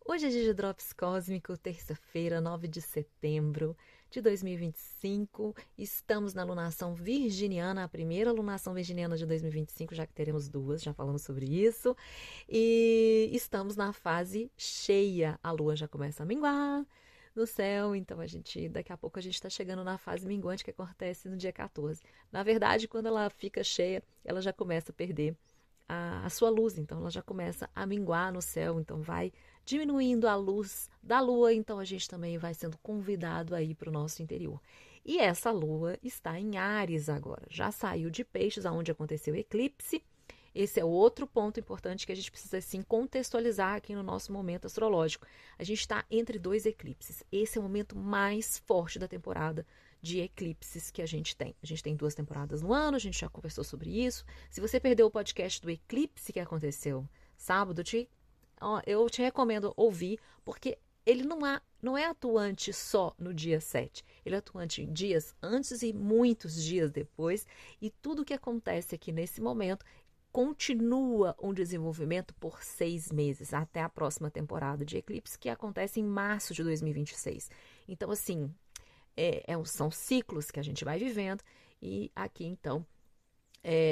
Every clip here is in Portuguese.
Hoje é dia de Drops Cósmico, terça-feira, 9 de setembro de 2025. Estamos na lunação virginiana, a primeira lunação virginiana de 2025, já que teremos duas, já falamos sobre isso. E estamos na fase cheia, a lua já começa a minguar no céu, então daqui a pouco a gente está chegando na fase minguante que acontece no dia 14. Na verdade, quando ela fica cheia, ela já começa a perder a sua luz, então ela já começa a minguar no céu, então vai diminuindo a luz da lua, então a gente também vai sendo convidado aí para o nosso interior. E essa lua está em Áries agora, já saiu de Peixes, aonde aconteceu o eclipse. Esse é outro ponto importante que a gente precisa sim contextualizar aqui no nosso momento astrológico. A gente está entre dois eclipses. Esse é o momento mais forte da temporada de eclipses que a gente tem. A gente tem 2 temporadas no ano, a gente já conversou sobre isso. Se você perdeu o podcast do eclipse que aconteceu sábado, eu te recomendo ouvir, porque ele não é atuante só no dia 7. Ele é atuante dias antes e muitos dias depois. E tudo que acontece aqui nesse momento continua um desenvolvimento por 6 meses, até a próxima temporada de eclipse, que acontece em março de 2026. Então, assim, são ciclos que a gente vai vivendo, e aqui, então,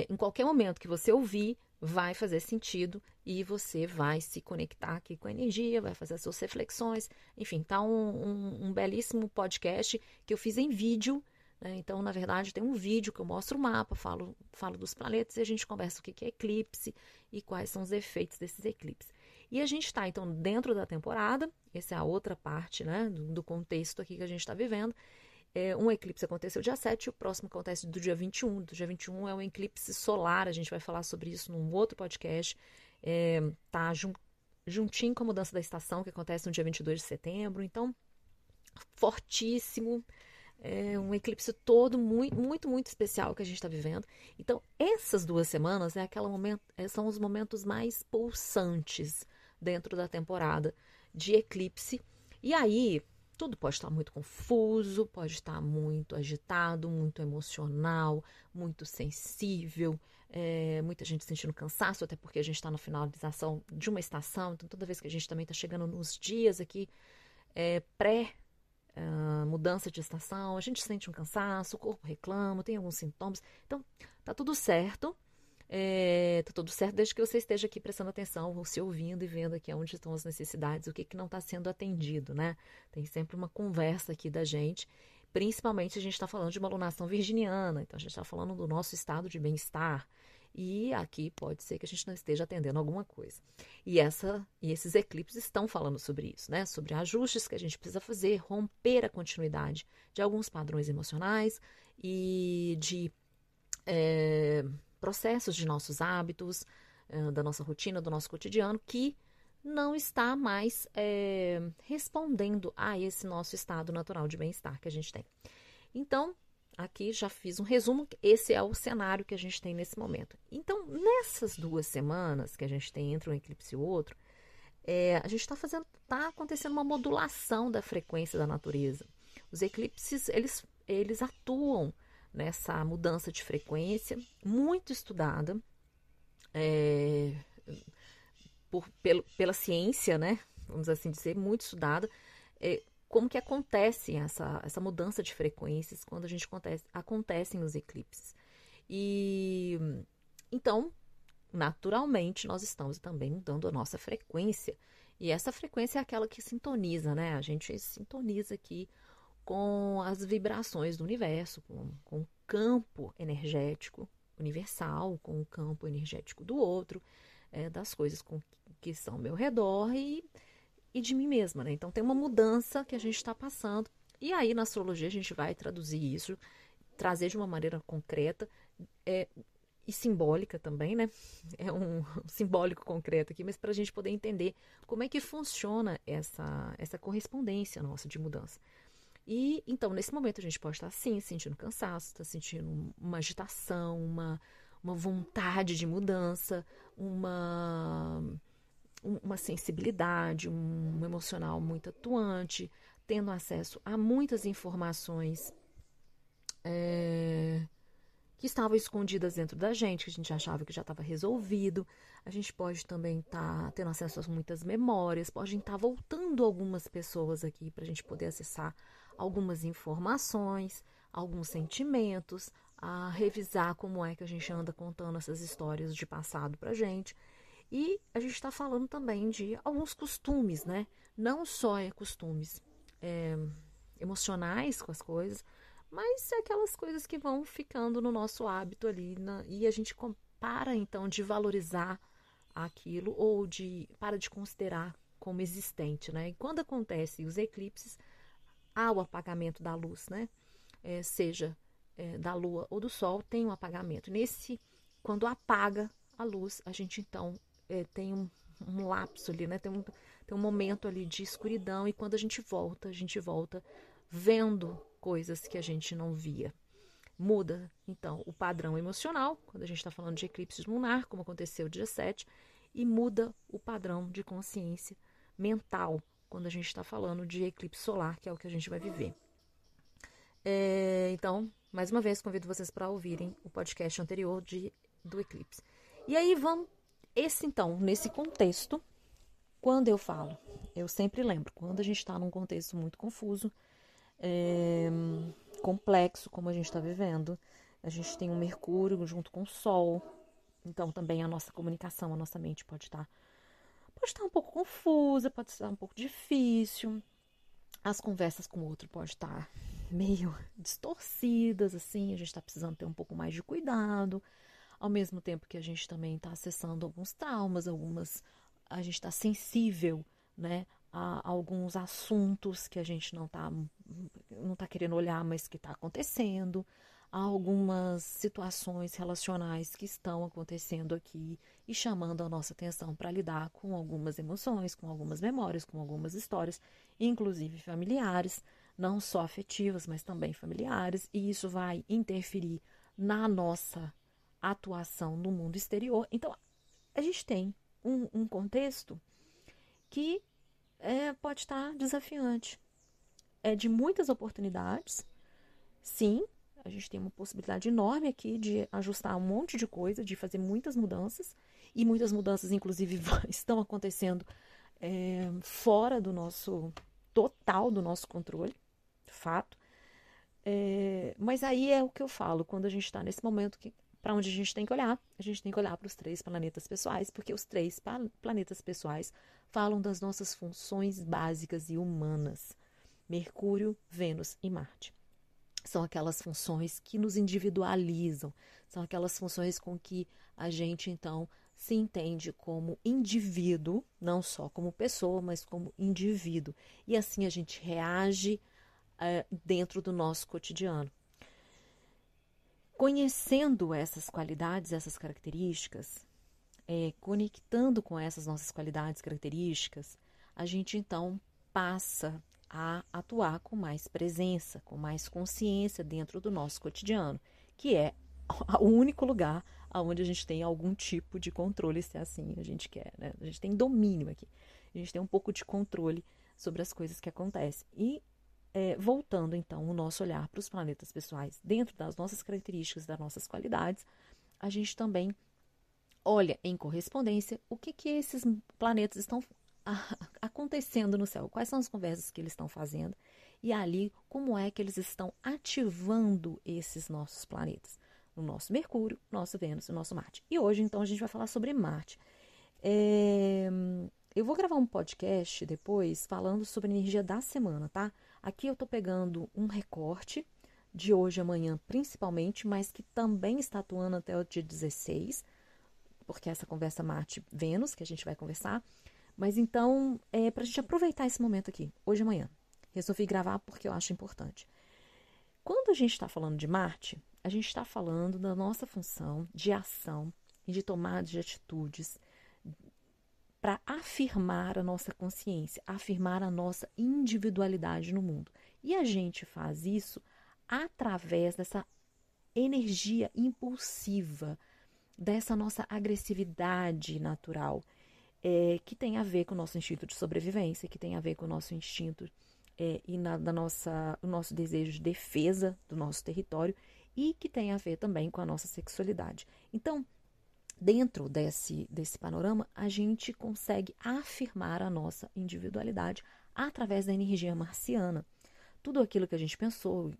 em qualquer momento que você ouvir, vai fazer sentido e você vai se conectar aqui com a energia, vai fazer as suas reflexões. Enfim, tá um belíssimo podcast que eu fiz em vídeo, né? Então, na verdade, tem um vídeo que eu mostro o mapa, falo dos planetas e a gente conversa o que é eclipse e quais são os efeitos desses eclipses. E a gente está, então, dentro da temporada, essa é a outra parte, né, do contexto aqui que a gente está vivendo. Um eclipse aconteceu dia 7 e o próximo acontece do dia 21. Do dia 21 é um eclipse solar, a gente vai falar sobre isso num outro podcast. Tá juntinho com a mudança da estação, que acontece no dia 22 de setembro. Então, fortíssimo. É um eclipse todo muito, muito, muito especial que a gente está vivendo. Então, essas 2 semanas são os momentos mais pulsantes dentro da temporada de eclipse. E aí, tudo pode estar muito confuso, pode estar muito agitado, muito emocional, muito sensível, muita gente sentindo cansaço, até porque a gente está na finalização de uma estação, então toda vez que a gente também está chegando nos dias aqui mudança de estação, a gente sente um cansaço, o corpo reclama, tem alguns sintomas. Então, tá tudo certo. Tá tudo certo desde que você esteja aqui prestando atenção, se ouvindo e vendo aqui onde estão as necessidades, o que não está sendo atendido, né? Tem sempre uma conversa aqui da gente. Principalmente a gente está falando de uma alunação virginiana, então a gente está falando do nosso estado de bem-estar. E aqui pode ser que a gente não esteja atendendo alguma coisa. E esses eclipses estão falando sobre isso, né? Sobre ajustes que a gente precisa fazer, romper a continuidade de alguns padrões emocionais e de processos de nossos hábitos, da nossa rotina, do nosso cotidiano, que não está mais respondendo a esse nosso estado natural de bem-estar que a gente tem. Então, aqui já fiz um resumo, esse é o cenário que a gente tem nesse momento. Então, nessas 2 semanas que a gente tem entre um eclipse e o outro, a gente está acontecendo uma modulação da frequência da natureza. Os eclipses, eles atuam nessa mudança de frequência, muito estudada pela ciência, né? Vamos assim dizer, muito estudada. Como que acontece essa mudança de frequências quando acontecem os eclipses. E então, naturalmente, nós estamos também mudando a nossa frequência. E essa frequência é aquela que sintoniza, né? A gente sintoniza aqui com as vibrações do universo, com o campo energético universal, com o campo energético do outro, das coisas que são ao meu redor e de mim mesma, né? Então tem uma mudança que a gente está passando. E aí na astrologia a gente vai traduzir isso, trazer de uma maneira concreta e simbólica também, né? É um simbólico concreto aqui, mas para a gente poder entender como é que funciona essa correspondência nossa de mudança. E então, nesse momento, a gente pode estar sim sentindo cansaço, estar sentindo uma agitação, uma vontade de mudança, uma sensibilidade, um emocional muito atuante, tendo acesso a muitas informações que estavam escondidas dentro da gente, que a gente achava que já estava resolvido. A gente pode também estar tendo acesso a muitas memórias, pode estar voltando algumas pessoas aqui para a gente poder acessar algumas informações, alguns sentimentos, a revisar como é que a gente anda contando essas histórias de passado para a gente. E a gente está falando também de alguns costumes, né? Não só costumes emocionais com as coisas, mas aquelas coisas que vão ficando no nosso hábito ali, e a gente para então de valorizar aquilo ou para de considerar como existente, né? E quando acontecem os eclipses, há o apagamento da luz, né? Seja da lua ou do sol, tem um apagamento. Quando apaga a luz, a gente então tem um lapso ali, né? Tem um momento ali de escuridão, e quando a gente volta vendo coisas que a gente não via. Muda, então, o padrão emocional, quando a gente está falando de eclipse lunar, como aconteceu dia 7, e muda o padrão de consciência mental, quando a gente está falando de eclipse solar, que é o que a gente vai viver. Então, mais uma vez, convido vocês para ouvirem o podcast anterior do eclipse. E aí nesse contexto, quando eu falo, eu sempre lembro, quando a gente está num contexto muito confuso, complexo, como a gente está vivendo, a gente tem um Mercúrio junto com o Sol, então também a nossa comunicação, a nossa mente pode estar um pouco confusa, pode estar um pouco difícil, as conversas com o outro pode estar meio distorcidas, assim, a gente está precisando ter um pouco mais de cuidado, ao mesmo tempo que a gente também está acessando alguns traumas, a gente está sensível, né, a alguns assuntos que a gente não tá querendo olhar, mas que está acontecendo, há algumas situações relacionais que estão acontecendo aqui e chamando a nossa atenção para lidar com algumas emoções, com algumas memórias, com algumas histórias, inclusive familiares, não só afetivas, mas também familiares, e isso vai interferir na nossa atuação no mundo exterior. Então, a gente tem um contexto que pode estar desafiante. É de muitas oportunidades, sim, a gente tem uma possibilidade enorme aqui de ajustar um monte de coisa, de fazer muitas mudanças, e muitas mudanças, inclusive, estão acontecendo fora do nosso controle, fato. Mas aí é o que eu falo, quando a gente está nesse momento para onde a gente tem que olhar para os 3 planetas pessoais, porque os 3 planetas pessoais falam das nossas funções básicas e humanas. Mercúrio, Vênus e Marte. São aquelas funções que nos individualizam, são aquelas funções com que a gente, então, se entende como indivíduo, não só como pessoa, mas como indivíduo. E assim a gente reage dentro do nosso cotidiano. Conhecendo essas qualidades, essas características, conectando com essas nossas qualidades, características, a gente então passa a atuar com mais presença, com mais consciência dentro do nosso cotidiano, que é o único lugar onde a gente tem algum tipo de controle, se é assim a gente quer, né? A gente tem domínio aqui, a gente tem um pouco de controle sobre as coisas que acontecem. E voltando então o nosso olhar para os planetas pessoais, dentro das nossas características, das nossas qualidades, a gente também olha em correspondência o que esses planetas estão acontecendo no céu, quais são as conversas que eles estão fazendo, e ali como é que eles estão ativando esses nossos planetas, o nosso Mercúrio, nosso Vênus e o nosso Marte. E hoje então a gente vai falar sobre Marte. Eu vou gravar um podcast depois falando sobre a energia da semana, tá? Aqui eu tô pegando um recorte de hoje e amanhã principalmente, mas que também está atuando até o dia 16, porque essa conversa Marte-Vênus que a gente vai conversar. Mas então, para a gente aproveitar esse momento aqui, hoje e amanhã, resolvi gravar porque eu acho importante. Quando a gente está falando de Marte, a gente está falando da nossa função de ação e de tomada de atitudes para afirmar a nossa consciência, afirmar a nossa individualidade no mundo. E a gente faz isso através dessa energia impulsiva, dessa nossa agressividade natural, que tem a ver com o nosso instinto de sobrevivência, que tem a ver com o nosso instinto o nosso desejo de defesa do nosso território, e que tem a ver também com a nossa sexualidade. Então, dentro desse panorama, a gente consegue afirmar a nossa individualidade através da energia marciana. Tudo aquilo que a gente pensou,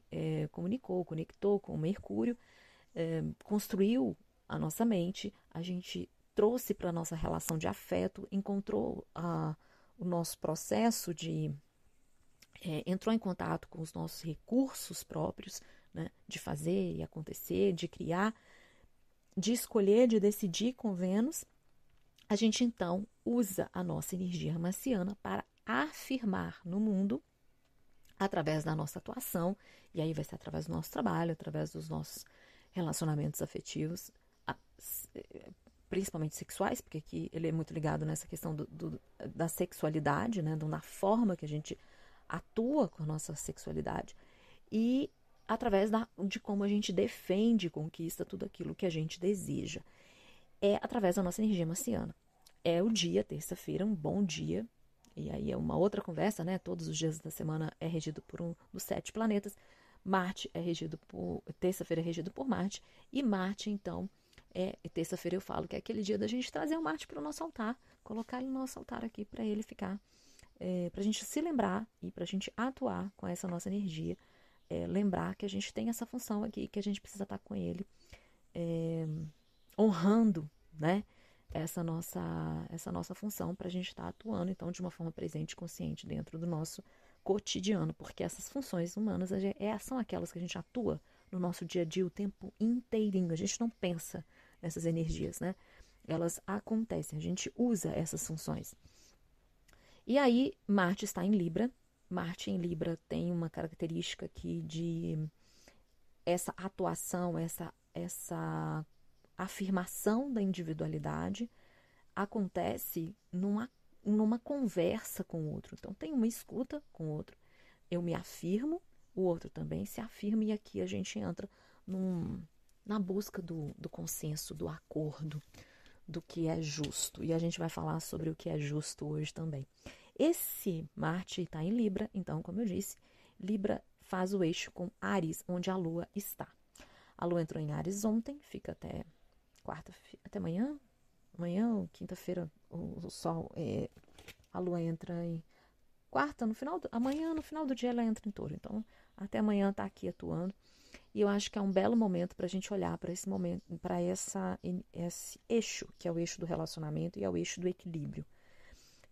comunicou, conectou com o Mercúrio, construiu a nossa mente, a gente trouxe para a nossa relação de afeto, encontrou o nosso processo de... entrou em contato com os nossos recursos próprios, né, de fazer e acontecer, de criar, de escolher, de decidir com Vênus. A gente então usa a nossa energia marciana para afirmar no mundo através da nossa atuação, e aí vai ser através do nosso trabalho, através dos nossos relacionamentos afetivos, principalmente sexuais, porque aqui ele é muito ligado nessa questão da sexualidade, né, da forma que a gente atua com a nossa sexualidade, e através de como a gente defende e conquista tudo aquilo que a gente deseja. É através da nossa energia marciana. É o dia, terça-feira, um bom dia, e aí é uma outra conversa, né? Todos os dias da semana é regido por um dos 7 planetas. Marte é regido por... terça-feira é regido por Marte, e Marte, então, terça-feira eu falo que é aquele dia da gente trazer o Marte para o nosso altar, colocar ele no nosso altar aqui para ele ficar, para a gente se lembrar e para a gente atuar com essa nossa energia, lembrar que a gente tem essa função aqui, que a gente precisa estar com ele, honrando, né, essa nossa função para a gente estar atuando, então, de uma forma presente e consciente dentro do nosso cotidiano, porque essas funções humanas são aquelas que a gente atua no nosso dia a dia o tempo inteirinho, a gente não pensa nessas energias, né? Elas acontecem, a gente usa essas funções. E aí, Marte está em Libra. Marte em Libra tem uma característica aqui de essa atuação, essa afirmação da individualidade acontece numa conversa com o outro. Então, tem uma escuta com o outro. Eu me afirmo, o outro também se afirma, e aqui a gente entra na busca do consenso, do acordo, do que é justo. E a gente vai falar sobre o que é justo hoje também. Esse Marte está em Libra, então, como eu disse, Libra faz o eixo com Áries, onde a Lua está. A Lua entrou em Áries ontem, fica até amanhã, quinta-feira, o Sol, a Lua entra em quarta, amanhã, no final do dia, ela entra em Touro. Então, até amanhã está aqui atuando. E eu acho que é um belo momento para a gente olhar para esse momento, para esse eixo, que é o eixo do relacionamento e é o eixo do equilíbrio.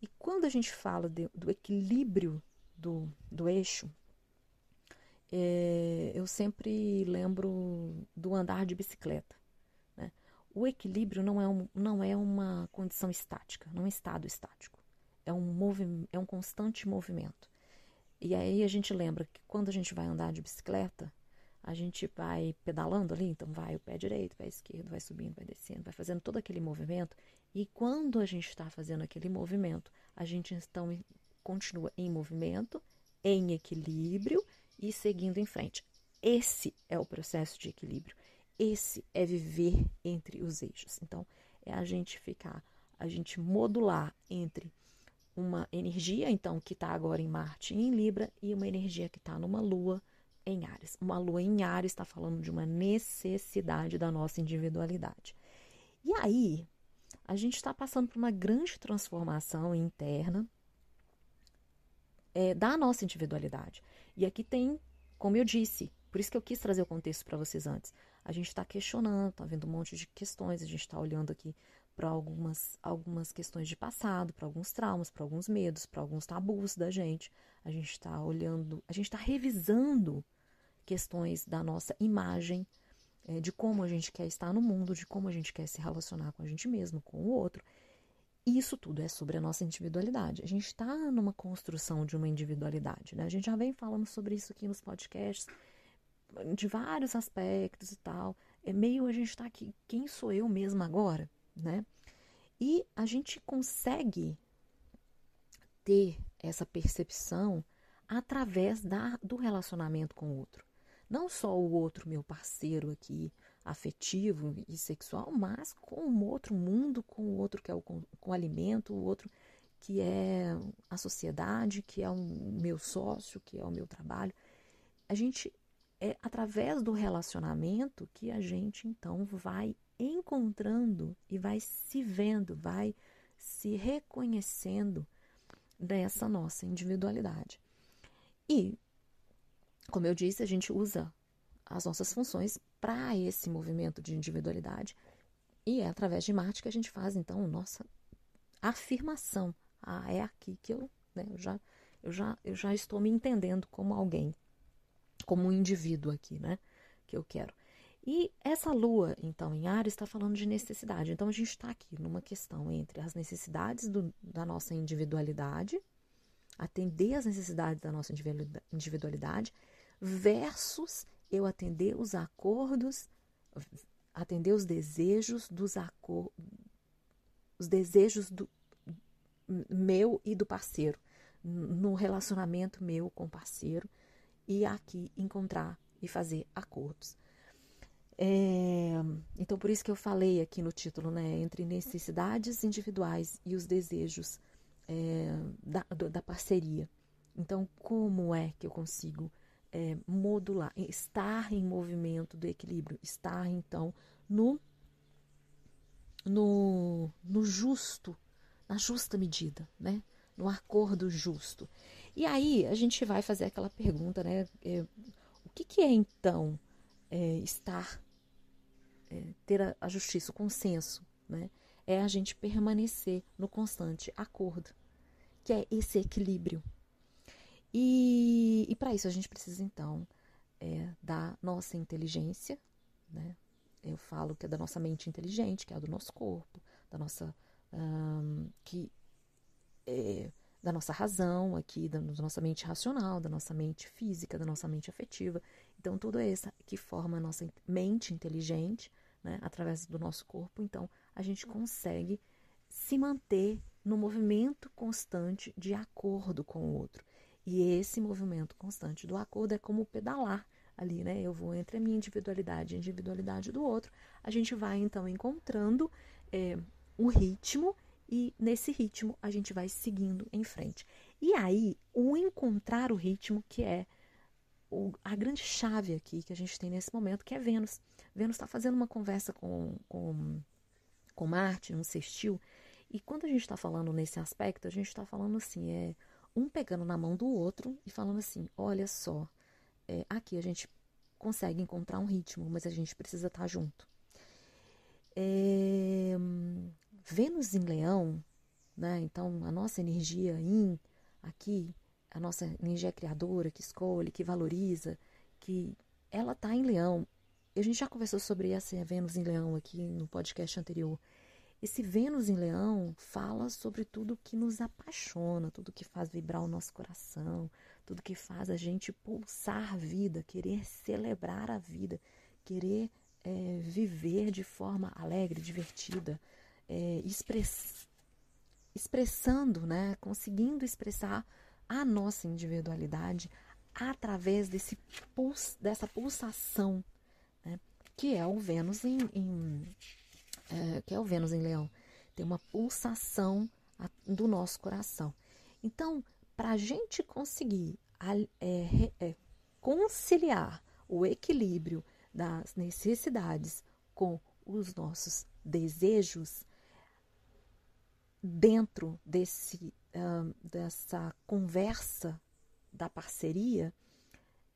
E quando a gente fala do equilíbrio do eixo, eu sempre lembro do andar de bicicleta, né? O equilíbrio não é uma condição estática, não é um estado estático. É um constante movimento. E aí a gente lembra que quando a gente vai andar de bicicleta, a gente vai pedalando ali, então vai o pé direito, o pé esquerdo, vai subindo, vai descendo, vai fazendo todo aquele movimento. E quando a gente está fazendo aquele movimento, a gente então continua em movimento, em equilíbrio e seguindo em frente. Esse é o processo de equilíbrio. Esse é viver entre os eixos. Então, é a gente modular entre uma energia, então, que está agora em Marte e em Libra, e uma energia que está numa Lua em Áries. Uma Lua em Áries está falando de uma necessidade da nossa individualidade. E aí, a gente está passando por uma grande transformação interna da nossa individualidade. E aqui tem, como eu disse, por isso que eu quis trazer o contexto para vocês antes. A gente está questionando, está vendo um monte de questões, a gente está olhando aqui para algumas questões de passado, para alguns traumas, para alguns medos, para alguns tabus da gente. A gente está olhando, a gente está revisando questões da nossa imagem, de como a gente quer estar no mundo, de como a gente quer se relacionar com a gente mesmo, com o outro. E isso tudo é sobre a nossa individualidade. A gente está numa construção de uma individualidade, né? A gente já vem falando sobre isso aqui nos podcasts, de vários aspectos e tal. É meio a gente está aqui, quem sou eu mesma agora, né? E a gente consegue ter essa percepção através do relacionamento com o outro. Não só o outro, meu parceiro aqui, afetivo e sexual, mas com um outro mundo, com o outro que é com o alimento, o outro que é a sociedade, que é o meu sócio, que é o meu trabalho. A gente é através do relacionamento que a gente, então, vai encontrando e vai se vendo, vai se reconhecendo dessa nossa individualidade. E, como eu disse, a gente usa as nossas funções para esse movimento de individualidade. E é através de Marte que a gente faz, então, nossa afirmação. Ah, é aqui que eu já estou me entendendo como alguém, como um indivíduo aqui, né? Que eu quero. E essa lua, então, em Áries, está falando de necessidade. Então, a gente está aqui numa questão entre as necessidades da nossa individualidade, atender às necessidades da nossa individualidade, versus eu atender os acordos, atender os desejos os desejos do meu e do parceiro, no relacionamento meu com o parceiro, e aqui encontrar e fazer acordos. Então, por isso que eu falei aqui no título, né, entre necessidades individuais e os desejos da parceria. Então, como é que eu consigo modular, estar em movimento do equilíbrio, estar, então, no justo, na justa medida, né? No acordo justo. E aí a gente vai fazer aquela pergunta, né? O que é então ter a justiça, o consenso, né? É a gente permanecer no constante acordo, que é esse equilíbrio. E para isso a gente precisa então da nossa inteligência, né? Eu falo que é da nossa mente inteligente, que é a do nosso corpo, da nossa da nossa razão aqui, da nossa mente racional, da nossa mente física, da nossa mente afetiva. Então, tudo isso que forma a nossa mente inteligente, né, através do nosso corpo. Então, a gente consegue se manter no movimento constante de acordo com o outro. E esse movimento constante do acordo é como pedalar ali, né? Eu vou entre a minha individualidade e a individualidade do outro. A gente vai, então, encontrando um ritmo, e nesse ritmo a gente vai seguindo em frente. E aí, o encontrar o ritmo, que é a grande chave aqui que a gente tem nesse momento, que é Vênus. Vênus está fazendo uma conversa com Marte, um sextil, e quando a gente está falando nesse aspecto, a gente está falando assim, um pegando na mão do outro e falando assim, olha só, aqui a gente consegue encontrar um ritmo, mas a gente precisa estar junto. Vênus em Leão, né? Então a nossa energia aqui, a nossa energia criadora, que escolhe, que valoriza, que ela está em Leão. A gente já conversou sobre essa Vênus em Leão aqui no podcast anterior. Esse Vênus em Leão fala sobre tudo que nos apaixona, tudo que faz vibrar o nosso coração, tudo que faz a gente pulsar a vida, querer celebrar a vida, querer viver de forma alegre, divertida, expressando, né, conseguindo expressar a nossa individualidade através dessa pulsação, né, que é o Vênus que é o Vênus em Leão. Tem uma pulsação do nosso coração. Então, para a gente conseguir conciliar o equilíbrio das necessidades com os nossos desejos, dentro dessa conversa da parceria,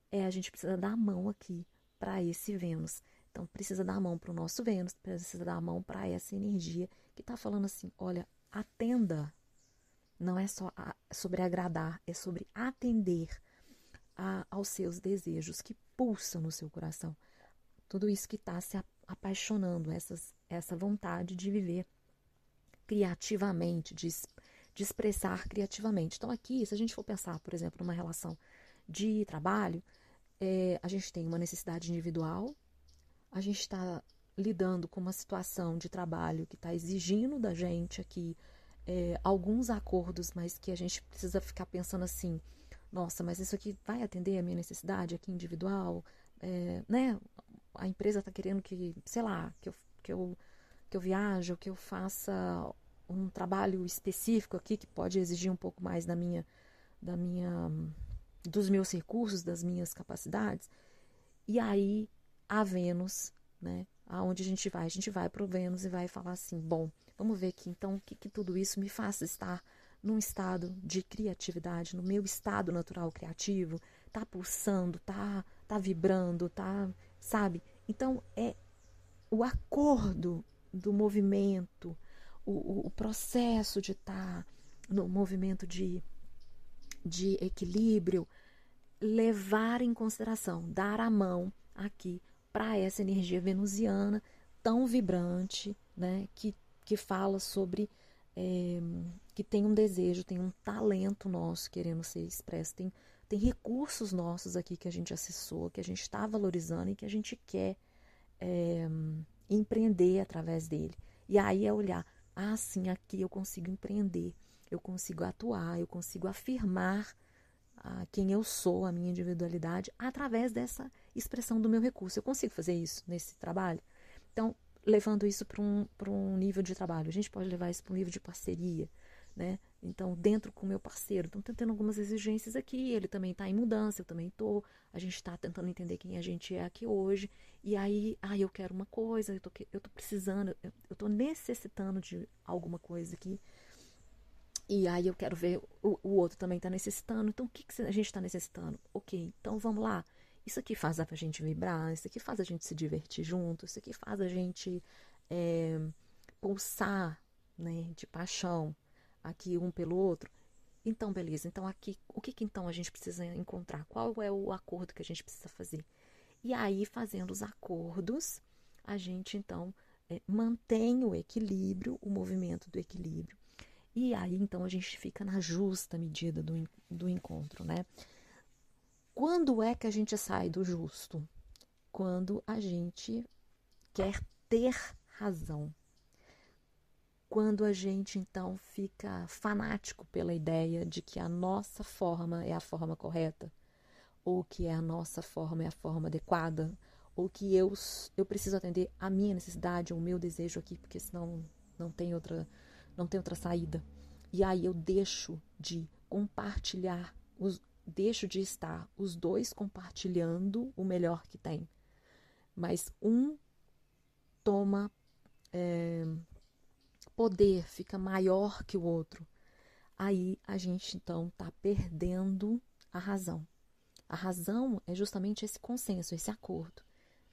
a gente precisa dar a mão aqui para esse Vênus. Então, precisa dar a mão para o nosso Vênus, precisa dar a mão para essa energia que está falando assim, olha, atenda. Não é só sobre agradar, é sobre atender aos seus desejos que pulsam no seu coração. Tudo isso que está se apaixonando, essa vontade de viver criativamente, de expressar criativamente. Então aqui, se a gente for pensar, por exemplo, numa relação de trabalho, a gente tem uma necessidade individual, a gente está lidando com uma situação de trabalho que está exigindo da gente aqui alguns acordos, mas que a gente precisa ficar pensando assim, nossa, mas isso aqui vai atender a minha necessidade aqui individual, né? A empresa está querendo que, sei lá, que eu viaje, ou que eu faça um trabalho específico aqui que pode exigir um pouco mais dos meus recursos, das minhas capacidades. E aí, a Vênus, né? Aonde a gente vai para o Vênus e vai falar assim, bom, vamos ver aqui, então, o que tudo isso me faz estar num estado de criatividade, no meu estado natural criativo, tá pulsando, tá vibrando, sabe? Então, é o acordo do movimento, o processo de estar no movimento de equilíbrio, levar em consideração, dar a mão aqui para essa energia venusiana tão vibrante, né, que fala sobre, que tem um desejo, tem um talento nosso querendo ser expresso, tem recursos nossos aqui que a gente acessou, que a gente está valorizando e que a gente quer empreender através dele. E aí é olhar, sim, aqui eu consigo empreender, eu consigo atuar, eu consigo afirmar quem eu sou, a minha individualidade, através dessa expressão do meu recurso. Eu consigo fazer isso nesse trabalho? Então, levando isso para um nível de trabalho, a gente pode levar isso para um nível de parceria, né? Então, dentro com o meu parceiro, então, tô tendo algumas exigências aqui, ele também está em mudança, eu também estou, a gente está tentando entender quem a gente é aqui hoje, e aí, eu quero uma coisa, eu tô precisando, eu tô necessitando de alguma coisa aqui, e aí eu quero ver o outro também está necessitando. Então, o que a gente está necessitando? Ok, então vamos lá. Isso aqui faz a gente vibrar, isso aqui faz a gente se divertir junto, isso aqui faz a gente pulsar, né, de paixão aqui um pelo outro. Então, beleza. Então, aqui, o que então a gente precisa encontrar? Qual é o acordo que a gente precisa fazer? E aí, fazendo os acordos, a gente então mantém o equilíbrio, o movimento do equilíbrio. E aí, então, a gente fica na justa medida do encontro, né? Quando é que a gente sai do justo? Quando a gente quer ter razão. Quando a gente, então, fica fanático pela ideia de que a nossa forma é a forma correta, ou que a nossa forma é a forma adequada, ou que eu preciso atender a minha necessidade, o meu desejo aqui, porque senão não tem outra saída. E aí eu deixo de compartilhar, deixo de estar os dois compartilhando o melhor que tem. Mas um toma poder, fica maior que o outro. Aí a gente então está perdendo a razão. A razão é justamente esse consenso, esse acordo.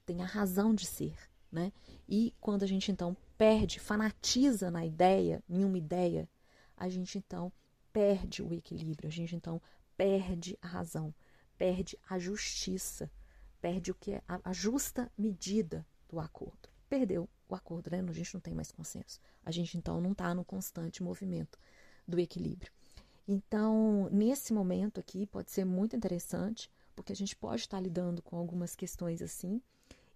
Tem a razão de ser, né? E quando a gente então perde, fanatiza na ideia, em uma ideia, a gente então perde o equilíbrio, a gente então perde a razão, perde a justiça, perde o que é a justa medida do acordo. Perdeu o acordo, né? A gente não tem mais consenso. A gente então não está no constante movimento do equilíbrio. Então, nesse momento aqui, pode ser muito interessante, porque a gente pode estar lidando com algumas questões assim,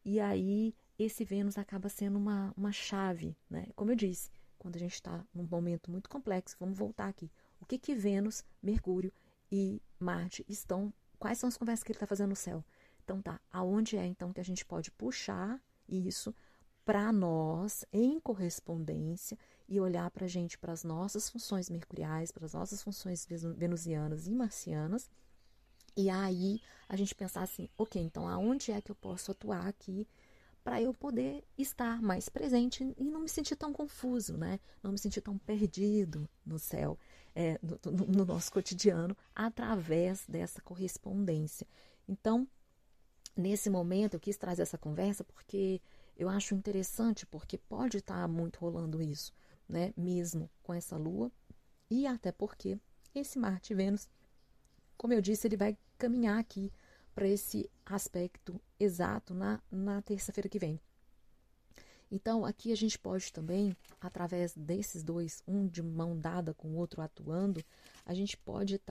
e aí esse Vênus acaba sendo uma chave, né? Como eu disse, quando a gente está num momento muito complexo, vamos voltar aqui. O que Vênus, Mercúrio e Marte estão, quais são as conversas que ele está fazendo no céu? Então tá, aonde é então que a gente pode puxar isso para nós, em correspondência, e olhar para a gente, para as nossas funções mercuriais, para as nossas funções venusianas e marcianas, e aí a gente pensar assim, ok, então aonde é que eu posso atuar aqui para eu poder estar mais presente e não me sentir tão confuso, né? Não me sentir tão perdido no céu, no nosso cotidiano, através dessa correspondência. Então, nesse momento, eu quis trazer essa conversa porque eu acho interessante, porque pode estar muito rolando isso, né? Mesmo com essa lua, e até porque esse Marte e Vênus, como eu disse, ele vai caminhar aqui para esse aspecto exato na terça-feira que vem. Então, aqui a gente pode também, através desses dois, um de mão dada com o outro atuando, a gente pode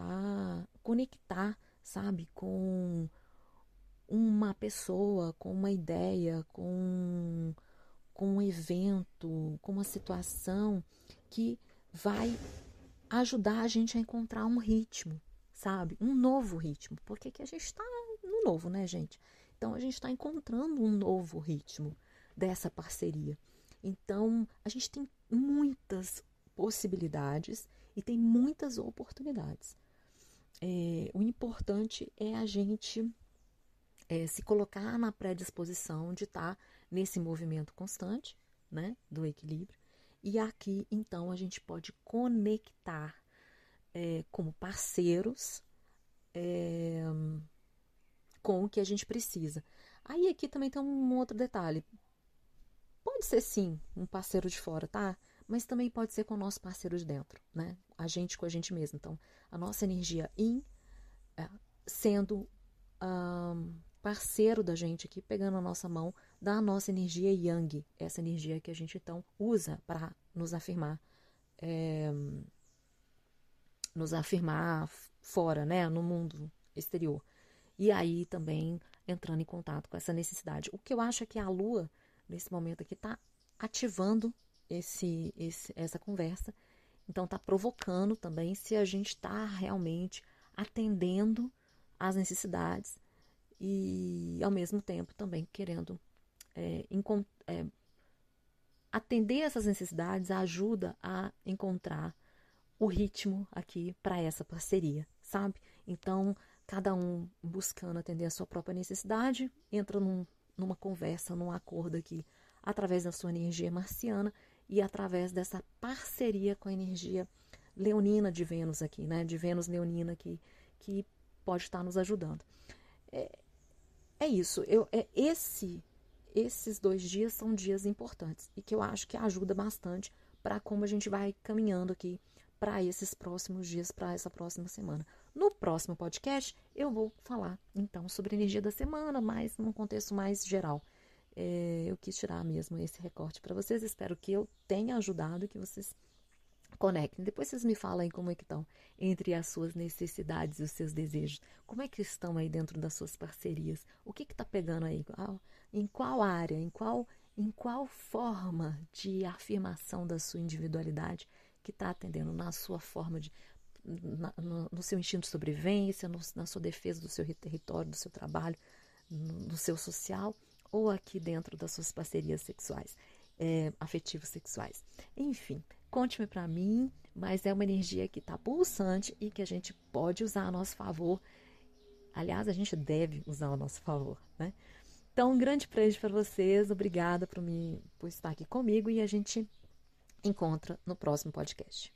conectar, sabe, com uma pessoa, com uma ideia, com um evento, com uma situação que vai ajudar a gente a encontrar um ritmo, sabe? Um novo ritmo. Porque que a gente está no novo, né, gente? Então, a gente está encontrando um novo ritmo dessa parceria. Então, a gente tem muitas possibilidades e tem muitas oportunidades. O importante é a gente se colocar na predisposição de estar nesse movimento constante, né, do equilíbrio. E aqui, então, a gente pode conectar como parceiros com o que a gente precisa. Aí aqui também tem um outro detalhe. Pode ser sim um parceiro de fora, tá? Mas também pode ser com o nosso parceiro de dentro, né? A gente com a gente mesmo. Então, a nossa energia yin sendo parceiro da gente aqui, pegando a nossa mão da nossa energia yang, essa energia que a gente então usa para nos afirmar fora, né? No mundo exterior. E aí também entrando em contato com essa necessidade. O que eu acho é que a Lua, nesse momento aqui, está ativando essa conversa. Então, está provocando também se a gente está realmente atendendo às necessidades e, ao mesmo tempo, também querendo atender essas necessidades ajuda a encontrar o ritmo aqui para essa parceria, sabe? Então, cada um buscando atender a sua própria necessidade, entra numa conversa, num acordo aqui, através da sua energia marciana e através dessa parceria com a energia leonina de Vênus aqui, né? De Vênus leonina aqui, que pode estar nos ajudando. É isso. Esses 2 dias são dias importantes e que eu acho que ajuda bastante para como a gente vai caminhando aqui para esses próximos dias, para essa próxima semana. No próximo podcast, eu vou falar, então, sobre a energia da semana, mas num contexto mais geral. Eu quis tirar mesmo esse recorte para vocês. Espero que eu tenha ajudado, que vocês conectem. Depois vocês me falam aí como é que estão entre as suas necessidades e os seus desejos. Como é que estão aí dentro das suas parcerias? O que está pegando aí? Em qual área? Em qual forma de afirmação da sua individualidade que está atendendo na sua forma no seu instinto de sobrevivência, na sua defesa do seu território, do seu trabalho, no seu social, ou aqui dentro das suas parcerias sexuais, afetivos sexuais. Enfim, conte-me para mim, mas é uma energia que está pulsante e que a gente pode usar a nosso favor. Aliás, a gente deve usar a nosso favor, né? Então, um grande beijo para vocês. Obrigada por estar aqui comigo e a gente encontra no próximo podcast.